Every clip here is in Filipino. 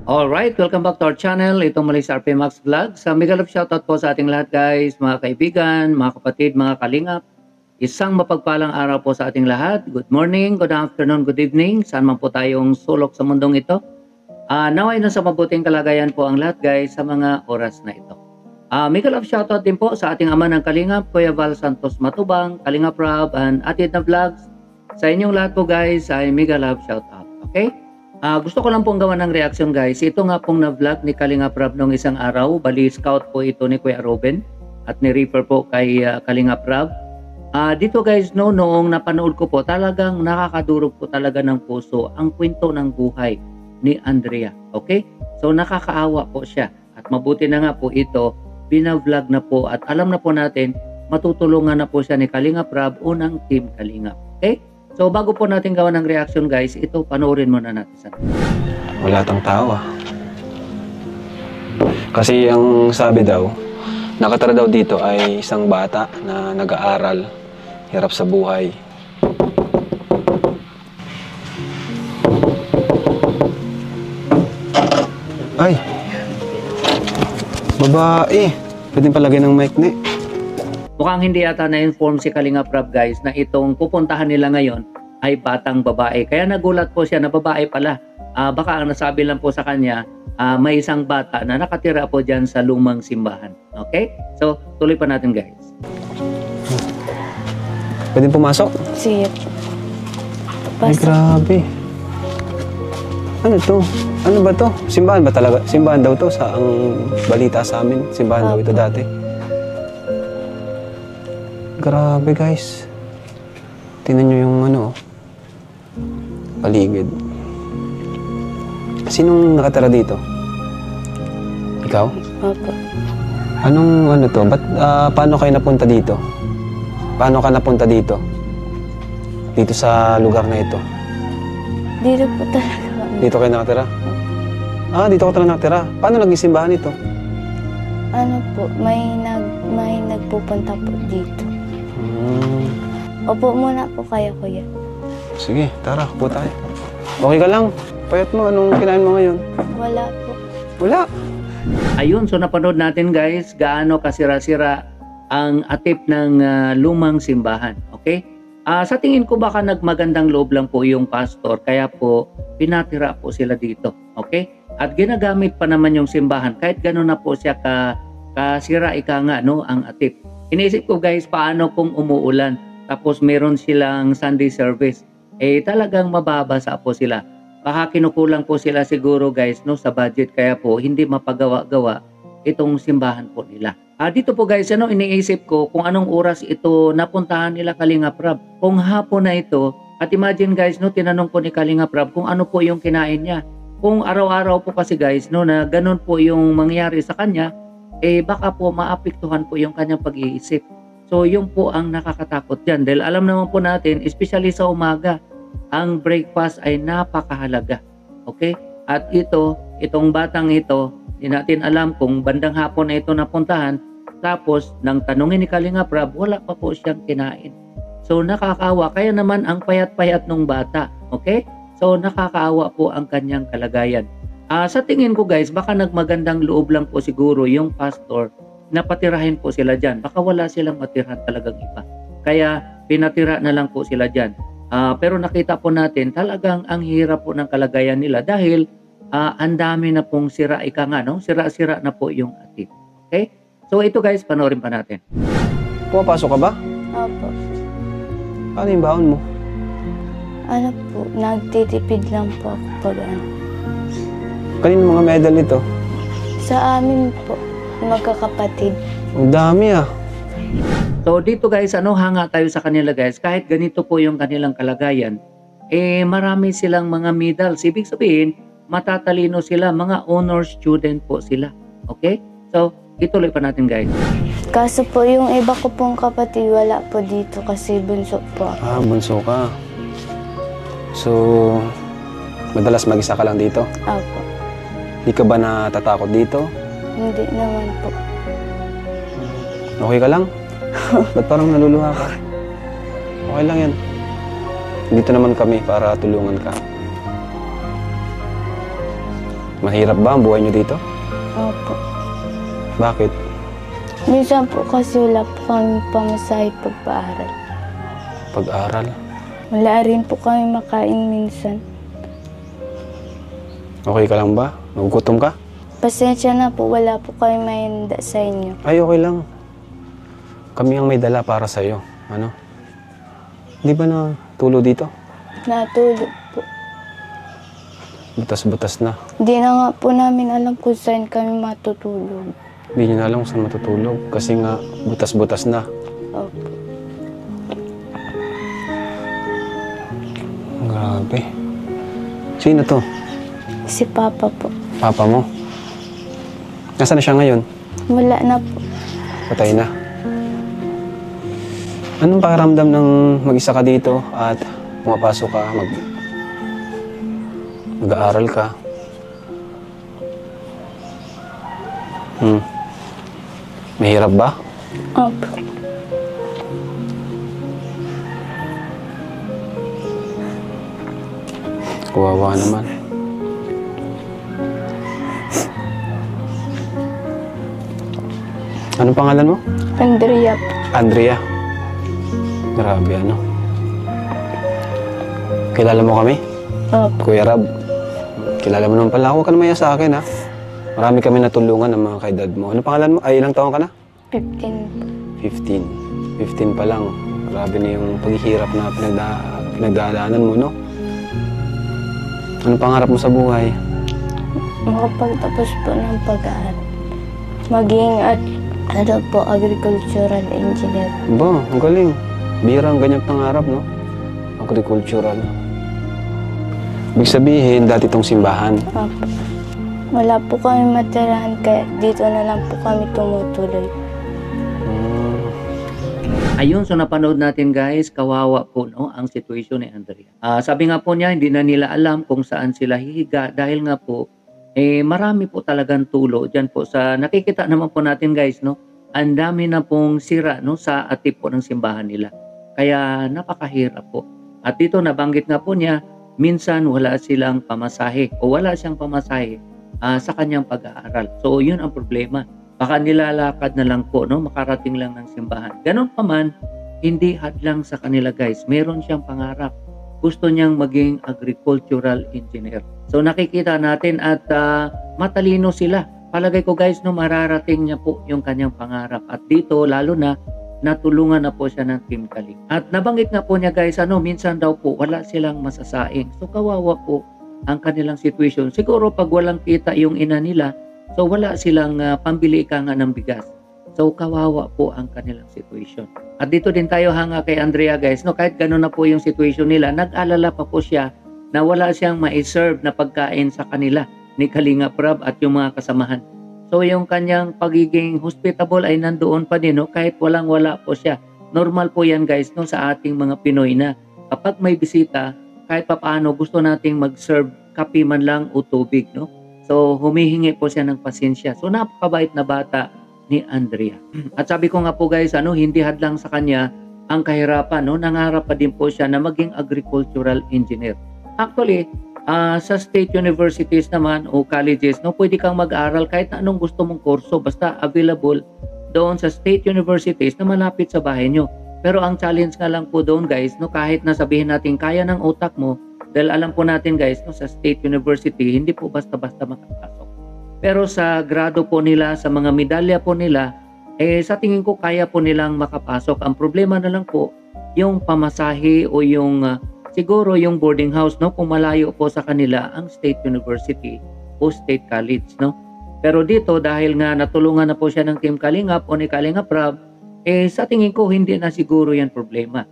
Alright, welcome back to our channel. Ito muli sa RP Max Vlog. Sa mega love shoutout po sa ating lahat guys, mga kaibigan, mga kapatid, mga kalingap. Isang mapagpalang araw po sa ating lahat. Good morning, good afternoon, good evening. Saan man po tayong sulok sa mundong ito. Naway na sa mabuting kalagayan po ang lahat guys sa mga oras na ito. Mega love shoutout din po sa ating ama ng kalingap, Kuya Val Santos Matubang, Kalingap Rob, and Atid na Vlogs. Sa inyong lahat po guys ay mega love shoutout. Okay? Gusto ko lang pong gawa ng reaction guys. Ito nga pong na-vlog ni Kalingap Rob nung isang araw. Bali scout po ito ni Kuya Ruben at ni-refer po kay Kalingap Rob. Dito guys, noong napanood ko po, talagang nakakadurog po talaga ng puso ang kwento ng buhay ni Andrea. Okay? So nakakaawa po siya. At mabuti na nga po ito, bina-vlog na po at alam na po natin, matutulungan na po siya ni Kalingap Rob o ng Team Kalingap. Okay? So bago po natin gawa ng reaction guys, ito panoorin muna natin sa. Wala tang tawa. Kasi ang sabi daw, nakatira daw dito ay isang bata na nag-aaral, hirap sa buhay. Ay! Babae! Pwede palagay ng mic ni. Mukhang hindi yata na-inform si Kalingap Rob guys na itong pupuntahan nila ngayon ay batang babae. Kaya nagulat po siya na babae pala. Baka ang nasabi lang po sa kanya, may isang bata na nakatira po dyan sa lumang simbahan. Okay? So, tuloy pa natin guys. Pwede pumasok? Sige. Ay, grabe. Ano to? Ano ba to? Simbahan ba talaga? Simbahan daw to sa ang balita sa amin. Simbahan daw ito dati. Grabe guys. Tingnan nyo yung paligid. Sinong nakatira dito? Ikaw? Opo. Anong to? Paano kayo napunta dito? Paano ka napunta dito? Dito sa lugar na ito? Dito po talaga kami. Dito kayo nakatira? Dito ka talaga nakatira. Paano naging simbahan ito? Ano po, may nagpupunta po dito. Opo muna po kayo, kuya. Sige, tara, upo tayo. Okay ka lang? Payat mo, anong kinain mo ngayon? Wala po. Wala. Ayun, so napanood natin guys gaano kasira-sira ang atip ng lumang simbahan. Okay? Sa tingin ko baka nagmagandang loob lang po yung pastor kaya po pinatira po sila dito. Okay? At ginagamit pa naman yung simbahan kahit gano'n na po siya kasira ang atip. Iniisip ko guys, paano kung umuulan tapos meron silang Sunday service, talagang mababasa po sila. Baka kinukulang po sila siguro guys sa budget kaya po hindi mapagawa-gawa itong simbahan po nila. Dito po guys, iniisip ko kung anong oras ito napuntahan nila Kalingap Rob. Kung hapon na ito, at imagine guys, tinanong po ni Kalingap Rob kung ano po yung kinain niya. Kung araw-araw po kasi guys, na ganun po yung mangyari sa kanya, baka po maapektuhan po yung kanyang pag-iisip. So, yun po ang nakakatakot dyan. Dahil alam naman po natin, especially sa umaga, ang breakfast ay napakahalaga. Okay? At itong batang ito, hindi natin alam kung bandang hapon na ito napuntahan, tapos, nang tanungin ni Kalingap Rob, wala pa po siyang kinain. So, nakakaawa. Kaya naman ang payat-payat ng bata. Okay? So, nakakaawa po ang kanyang kalagayan. Sa tingin ko guys, baka nagmagandang loob lang po siguro yung pastor na patirahin po sila dyan. Baka wala silang matirahan talagang iba. Kaya pinatira na lang po sila dyan. Pero nakita po natin talagang ang hirap po ng kalagayan nila dahil ang dami na pong sira-sira na po yung atip. Okay? So ito guys, panoorin pa natin. Pumapasok ka ba? Opo. Ano yung baon mo? Ano po, nagtitipid lang po ako pag Kanino mga medal ito? Sa amin po, magkakapatid. Ang dami So dito guys, hanga tayo sa kanila guys. Kahit ganito po yung kanilang kalagayan, marami silang mga medals. Ibig sabihin, matatalino sila, mga honor student po sila. Okay? So, ituloy pa natin guys. Kaso po, yung iba ko pong kapatid, wala po dito kasi bunso po ako. Bunso ka. So, madalas mag-isa ka lang dito? Opo. Di ka ba natatakot dito? Hindi naman po. Okay ka lang? Ba't parang naluluha ka? Okay lang yan. Dito naman kami para tulungan ka. Mahirap ba ang buhay nyo dito? Opo. Bakit? Minsan po kasi wala po kami pamasahe pagpaaral. Pag-aral? Wala rin po kami makain minsan. Okay ka lang ba? Nagugutom ka? Pasensya na po, wala po kami mainda sa inyo. Ay, okay lang. Kami ang may dala para sa'yo. Ano? Di ba na tulo dito? Natulog po. Butas-butas na. Hindi na nga po namin alam kung saan kami matutulog. Hindi nyo na alam kung saan matutulog. Kasi nga, butas-butas na. Opo. Grabe. Sino to? Si Papa po. Papa mo? Nasaan na siya ngayon? Wala na po. Patay na. Anong pakiramdam ng mag-isa ka dito at pumapasok ka, mag-aaral ka? Mahirap ba? Opo. Kawawa naman. Anong pangalan mo? Andrea po. Andrea. Grabe, ano? Kilala mo kami? Opo. Kuya Rab. Kilala mo naman pala. Huwag ka na maya sa akin, ha? Marami kami natulungan ng mga kaedad mo. Ano pangalan mo? Ay, ilang taon ka na? 15 po. 15. 15 pa lang. Grabe na yung paghihirap na pinagdadaanan mo, no? Ano pangarap mo sa buhay? Makapagtapos po ng pag-aaral. Maging agricultural engineer. Ba, ang galing. Bira ang ganyan pangarap, no? Agricultural. Ibig sabihin, dati itong simbahan. Opo. Wala po kami matirahan kaya dito na lang po kami tumutuloy. Ayun, so napanood natin guys, kawawa po no, ang situation ni Andrea. Sabi nga po niya, hindi na nila alam kung saan sila hihiga dahil nga po, marami po talagang tulo dyan po sa, nakikita naman po natin guys, no, ang dami na pong sira no, sa atip po ng simbahan nila. Kaya napakahirap po. At dito nabanggit nga po niya, minsan wala silang pamasahe o wala siyang pamasahe sa kanyang pag-aaral. So yun ang problema. Baka nilalakad na lang po, no? Makarating lang ng simbahan. Ganon pa man, hindi hadlang sa kanila guys. Meron siyang pangarap. Gusto niyang maging agricultural engineer. So nakikita natin at matalino sila. Palagay ko guys, no, mararating niya po yung kanyang pangarap. At dito, lalo na, natulungan na po siya ng Team Kaling. At nabanggit nga po niya guys, minsan daw po, wala silang masasaing. So kawawa po ang kanilang situation. Siguro pag walang kita yung ina nila, so wala silang pambili ka nga ng bigas. So kawawa po ang kanilang situation. At dito din tayo hanga kay Andrea guys, no, kahit gano'n na po yung situation nila, nag-alala pa po siya na wala siyang ma-serve na pagkain sa kanila ni Kalinga Prab at yung mga kasamahan. So yung kanyang pagiging hospitable ay nandoon pa din, no, kahit walang-wala po siya. Normal po yan guys, no, sa ating mga Pinoy na kapag may bisita, kahit papaano gusto nating mag-serve kape man lang o tubig, no. So, humihingi po siya ng pasensya. So, napakabait na bata ni Andrea. At sabi ko nga po guys, hindi hadlang sa kanya ang kahirapan, no? Nangarap pa din po siya na maging agricultural engineer. Actually, sa state universities naman o colleges, no, pwede kang mag-aral kahit na anong gusto mong kurso, basta available doon sa state universities na malapit sa bahay nyo. Pero ang challenge nga lang po doon guys, no, kahit na sabihin natin kaya ng utak mo, dahil alam po natin guys, no, sa state university, hindi po basta-basta makapasok. Pero sa grado po nila, sa mga medalya po nila, sa tingin ko kaya po nilang makapasok. Ang problema na lang po, yung pamasahe o yung siguro yung boarding house, no, kung malayo po sa kanila ang state university o state college, no. Pero dito dahil nga natulungan na po siya ng Team Kalingap o ni Kalinga Prab, sa tingin ko hindi na siguro yan problema.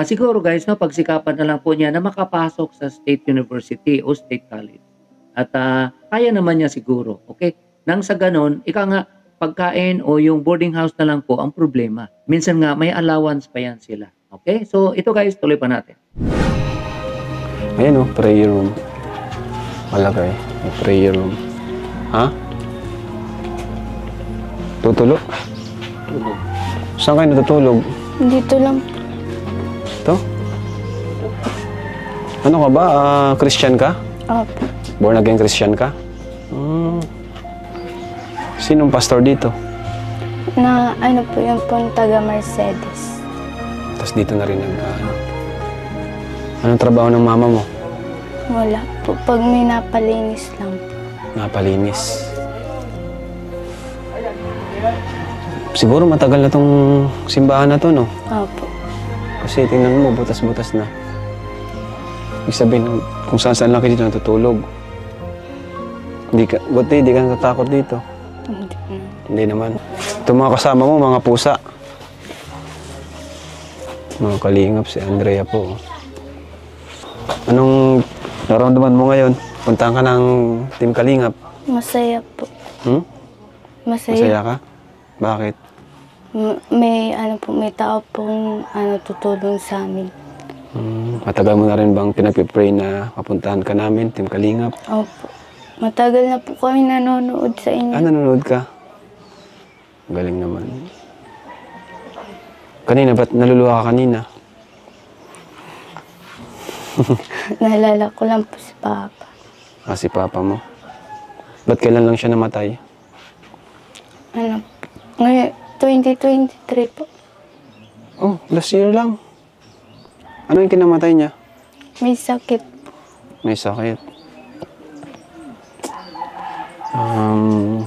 Siguro guys, no, pagsikapan na lang po niya na makapasok sa state university o state college. At kaya naman niya siguro. Okay? Nang sa ganon, ika nga, pagkain o yung boarding house na lang po ang problema. Minsan nga, may allowance pa yan sila. Okay? So, ito guys, tuloy pa natin. Ayan o, prayer room. Malagay. Prayer room. Ha? Tutulog? Tulog. Saan kayo natutulog? Dito lang. Ito? Ano ka ba? Christian ka? Opo. Born again Christian ka? Hmm. Sinong pastor dito? Na ano po yung pong taga Mercedes. Tapos dito na rin ano. Anong trabaho ng mama mo? Wala po. Pag may napalinis lang po. Napalinis. Siguro matagal na tong simbahan na to, no? Opo. Kasi tingnan mo, butas-butas na. Ibig sabihin, kung saan-saan lang kayo dito natutulog. Buti, hindi ka natatakot dito. Hindi na. Hindi naman. Ito mga kasama mo, mga pusa. Mga kalingap, si Andrea po. Anong nararamdaman mo ngayon? Puntahan ka ng Team Kalingap. Masaya po. Hmm? Masaya ka? Bakit? May ano po, may tao pong tutulong sa amin. Matagal mo na rin bang pinapipray na papuntahan ka namin, Team Kalingap? Opo. Matagal na po kami nanonood sa inyo. Nanonood ka? Galing naman. Kanina, ba't naluluha ka kanina? Naalala ko lang po si Papa. Si Papa mo. Ba't kailan lang siya namatay? Ngayon, 2023 po. Oh, last year lang. Ano yung kinamatay niya? May sakit. May sakit.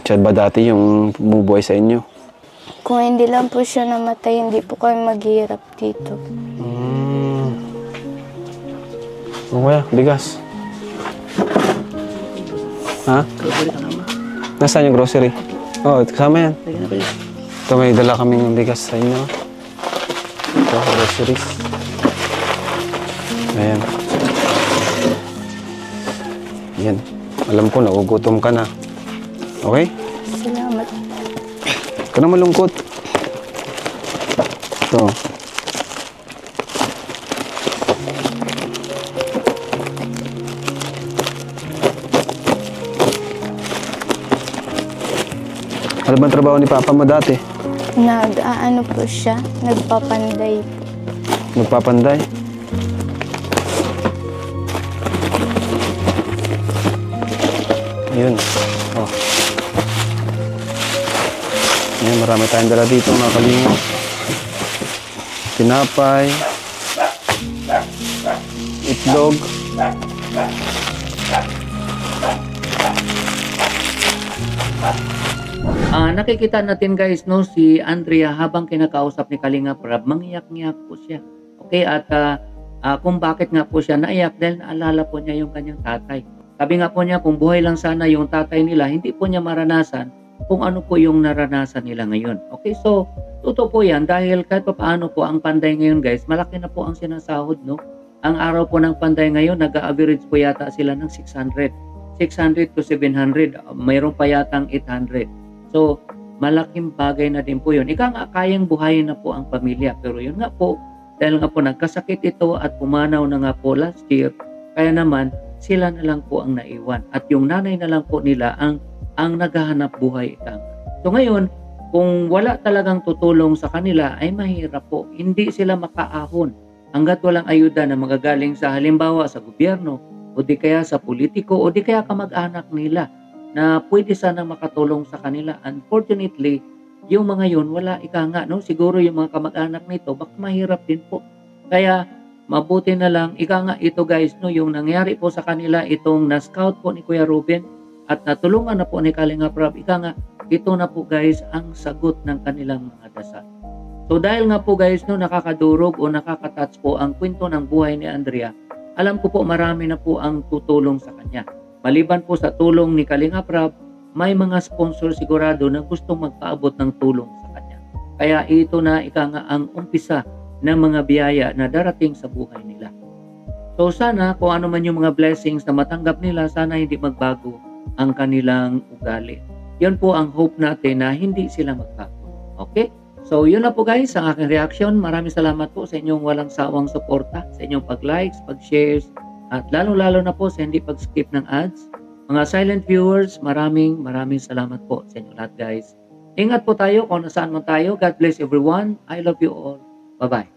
Siya ba dati yung bumubuhay sa inyo? Kung hindi lang po siya namatay, hindi po kami maghihirap dito. Kuya, bigas. Ha? Nasaan yung grocery? Oh, kasama yan. Ito, may dala kaming bigas sa inyo. Ito, groceries. Ayan. Yan. Alam ko, nagugutom ka na. Okay? Salamat. Huwag ka na malungkot. Ito. Ano bang trabaho ni Papa mo dati? Nag-aano po siya, nagpapanday po. Nagpapanday? Yun. Oh. Yan, marami tayong dala dito, mga kalingap. Tinapay. Itlog. Nakikita natin guys, no, si Andrea habang kinakausap ni Kalingap Rab, mangiyak-ngiyak po siya. Okay, at kung bakit nga po siya naiyak dahil naalala po niya yung kanyang tatay. Sabi nga po niya, kung buhay lang sana yung tatay nila, hindi po niya maranasan kung ano po yung naranasan nila ngayon. Okay, so totoo po yan dahil kahit pa paano po ang panday ngayon guys, malaki na po ang sinasahod, no? Ang araw po ng panday ngayon, nag-average po yata sila ng 600 to 700. Mayroon pa yatang 800. So, malaking bagay na din po yun. Ika nga, kayang buhayin na po ang pamilya. Pero yun nga po, dahil nga po nagkasakit ito at pumanaw na nga po last year, kaya naman, sila na lang po ang naiwan. At yung nanay na lang po nila ang naghahanap buhay. So ngayon, kung wala talagang tutulong sa kanila, ay mahirap po. Hindi sila makaahon hanggat walang ayuda na magagaling sa halimbawa sa gobyerno, o di kaya sa politiko, o di kaya kamag-anak nila na pwede sanang makatulong sa kanila. Unfortunately, yung mga yun, wala ika nga, no? Siguro yung mga kamag-anak nito, baka mahirap din po. Kaya, mabuti na lang, ika nga ito guys, no? Yung nangyari po sa kanila, itong na-scout po ni Kuya Ruben, at natulungan na po ni Kalingap Rab, ika nga, ito na po guys, ang sagot ng kanilang mga dasal. So dahil nga po guys, no, nakakadurog o nakakatouch po ang kwento ng buhay ni Andrea, alam ko po marami na po ang tutulong sa kanya. Maliban po sa tulong ni Kalingap Rab, may mga sponsor sigurado na gustong magpaabot ng tulong sa kanya. Kaya ito na ika nga ang umpisa ng mga biyaya na darating sa buhay nila. So sana kung ano man yung mga blessings na matanggap nila, sana hindi magbago ang kanilang ugali. Yun po ang hope natin na hindi sila magbago. Okay? So yun na po guys ang aking reaction. Maraming salamat po sa inyong walang sawang suporta, sa inyong pag-likes, pag-shares, at lalo-lalo na po sa hindi pag-skip ng ads. Mga silent viewers, maraming salamat po sa inyo lahat guys. Ingat po tayo kung nasaan man tayo. God bless everyone. I love you all. Bye-bye.